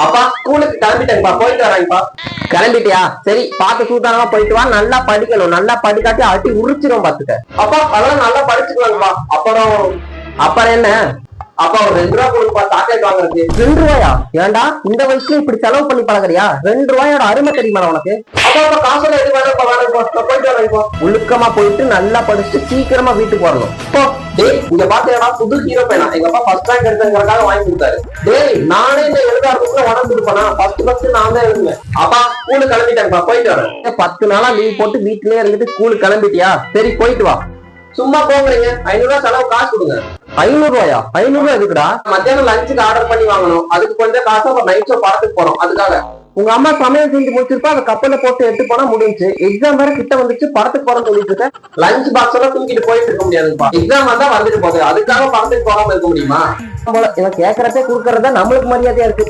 அப்பா ஸ்கூலுக்கு கிளம்பிட்டேங்கப்பா, போயிட்டு வரேங்கப்பா. கிளம்பிட்டியா? சரி, பார்த்து சூதானமா போயிட்டு வா. நல்லா படிக்கணும், நல்லா படிக்காட்டி அட்டி உரிச்சிரும் பாத்துக்க. அப்பா அதெல்லாம் நல்லா படிச்சுக்கலாங்கப்பா. அப்புறம் என்ன? அப்பா ஒரு 2 ரூபா கொடுப்பா, சாக்லேட் வாங்குறது. 2 ரூபாயா? ஏன்டா இந்த வயசுல இப்படி செலவு பண்ணி பழகுறியா? 2 ரூபாயோட அருமை தெரியுமா உனக்கு? அப்பா காசுல எது வேணும்ப்பா, போயிட்டு வரேன். ஒழுக்கமா போயிட்டு நல்லா படிச்சுட்டு சீக்கிரமா வீட்டுக்கு வரணும். டேய் இங்க பாத்தீங்கன்னா புது ஹீரோ பையனா எங்க அப்பா ஃபர்ஸ்ட் ரேங்க் எடுத்ததுக்காக வாங்கி கொடுத்தாரு. டேய் நானே இந்த எழுதாறதுக்குள்ள உடம்பு கொடுப்பேனா? ஃபர்ஸ்ட் நான் தான் எழுதுவேன். அப்பா ஸ்கூலுக்கு கிளம்பிட்டேன்ப்பா, போயிட்டு வரேன். 10 நாளா லீவ் போட்டு வீட்லயே இருந்துட்டு ஸ்கூலுக்கு கிளம்பிட்டியா? சரி போயிட்டு வா. சும்மா போகிறீங்க, 500 ரூபாய் செலவு காசு கொடுங்க. 500 ரூபாயா? 500 ரூபாய் எதுக்குடா? மத்தியானம் லஞ்சுக்கு ஆர்டர் பண்ணி வாங்கணும், அதுக்கு கொஞ்சம் காசு. அப்புறம் நைட் ஷோ படத்துக்கு போறோம், அதுக்காக. உங்க அம்மா சமையல் செஞ்சு முடிச்சிருப்பா, அதை கப்பல்ல போட்டு எடுத்து போனா முடிஞ்சு. எக்ஸாம் வேற கிட்ட வந்துச்சு, படத்துக்கு போறோம்னு சொல்லிட்டு இருக்க. லஞ்ச் பாக்ஸ் எல்லாம் தூக்கிட்டு போயிட்டு இருக்க முடியாதுப்பா. எக்ஸாம் வந்தா வந்துட்டு போகுது, அதுக்காக படத்துக்கு போகாம இருக்க முடியுமா? இவன் கேட்கறதே கொடுக்கறதா நம்மளுக்கு மரியாதையா இருக்கு.